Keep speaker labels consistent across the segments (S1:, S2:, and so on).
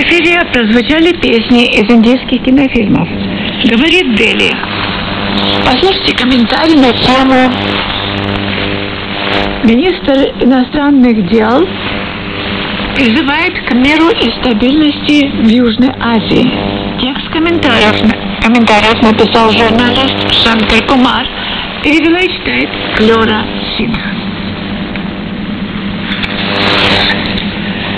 S1: эфире прозвучали песни из индийских кинофильмов. Говорит Дели. Послушайте комментарий на тему «Министр иностранных дел призывает к миру и стабильности в Южной Азии». Текст комментариев написал журналист Шанкар Кумар, перевела и читает Флора Синха.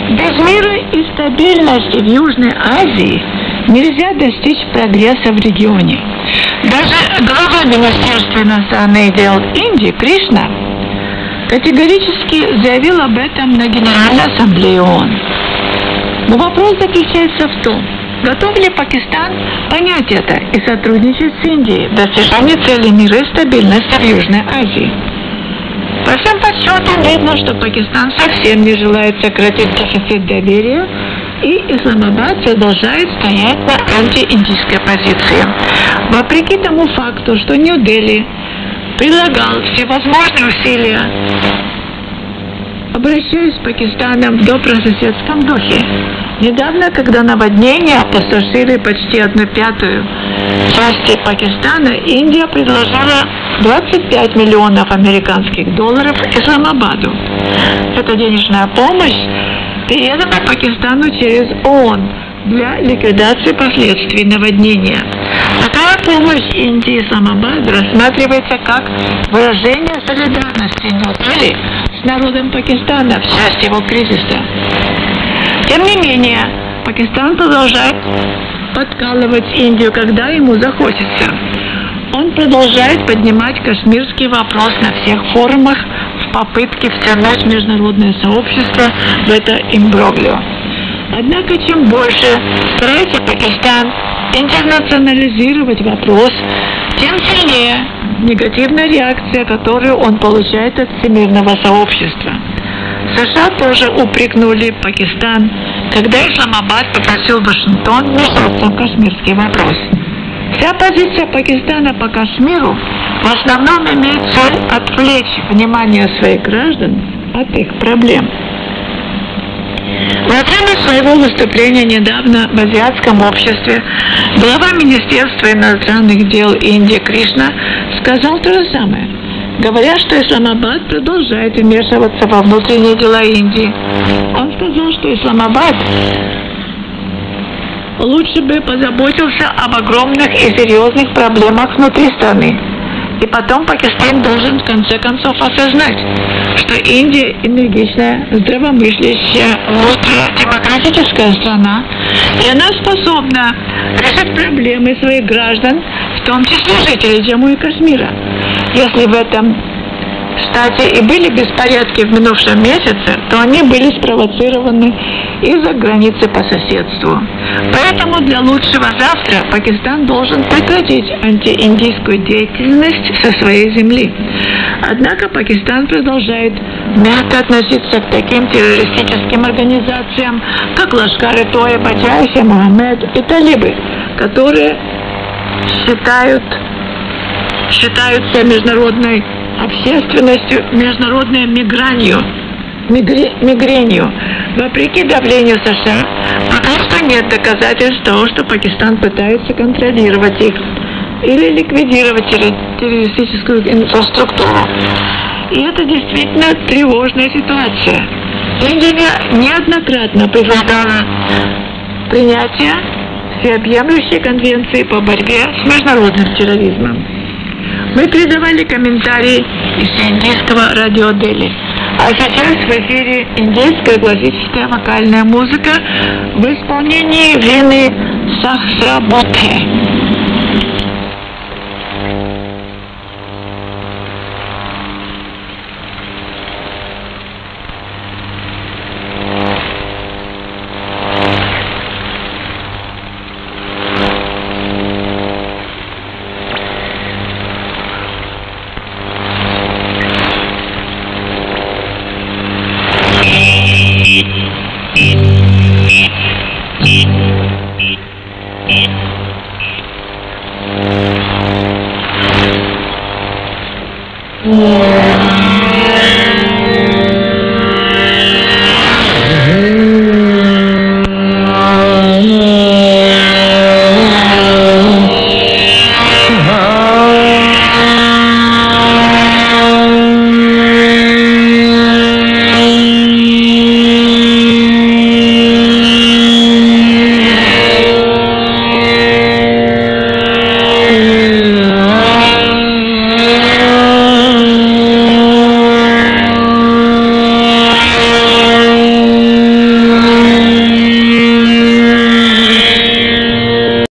S1: Без мира и стабильности в Южной Азии нельзя достичь прогресса в регионе. Даже глава Министерства иностранных дел Индии Кришна категорически заявил об этом на Генеральной Ассамблее ООН. Но вопрос заключается в том, готов ли Пакистан понять это и сотрудничать с Индией в достижении целей мира и стабильности в Южной Азии. По всем подсчетам видно, что Пакистан совсем не желает сократить дефицит доверия, и Исламабад продолжает стоять на антииндийской позиции. Вопреки тому факту, что Нью-Дели прилагал всевозможные усилия, обращаясь с Пакистаном в добрососедском духе. Недавно, когда наводнения опустошили почти 1/5 части Пакистана, Индия предложила 25 миллионов американских долларов Исламабаду. Эта денежная помощь передана Пакистану через ООН для ликвидации последствий наводнения. Такая помощь Индии Исламабаду рассматривается как выражение солидарности Нью-Дели с народом Пакистана в части его кризиса. Тем не менее, Пакистан продолжает подкалывать Индию, когда ему захочется. Он продолжает поднимать кашмирский вопрос на всех форумах в попытке втянуть международное сообщество в это имброглио. Однако, чем больше старается Пакистан интернационализировать вопрос, тем сильнее негативная реакция, которую он получает от всемирного сообщества. США тоже упрекнули Пакистан, когда Исламабад попросил Вашингтон вмешаться в кашмирский вопрос. Вся позиция Пакистана по Кашмиру в основном имеет цель отвлечь внимание своих граждан от их проблем. Во время своего выступления недавно в азиатском обществе глава Министерства иностранных дел Индии Кришна сказал то же самое, говоря, что Исламабад продолжает вмешиваться во внутренние дела Индии. Он сказал, что Исламабад лучше бы позаботился об огромных и серьезных проблемах внутри страны. И потом Пакистан должен в конце концов осознать, что Индия энергичная, здравомыслящая, демократическая страна, и она способна решать проблемы своих граждан, в том числе жителей Джамму и Кашмира. Если в этом штате и были беспорядки в минувшем месяце, то они были спровоцированы из-за границы по соседству. Поэтому для лучшего завтра Пакистан должен прекратить антииндийскую деятельность со своей земли. Однако Пакистан продолжает мягко относиться к таким террористическим организациям, как Лашкар-и-Тойба, Джайш-и-Мохаммед и талибы, которые считаются международной общественностью, международной мигренью. Вопреки давлению США, пока что нет доказательств того, что Пакистан пытается контролировать их или ликвидировать террористическую инфраструктуру. И это действительно тревожная ситуация. Индия неоднократно предлагала принятие всеобъемлющей конвенции по борьбе с международным терроризмом. Мы передавали комментарии из индийского радио Дели. А сейчас в эфире индийская классическая вокальная музыка в исполнении Вины Сахсрабудхе.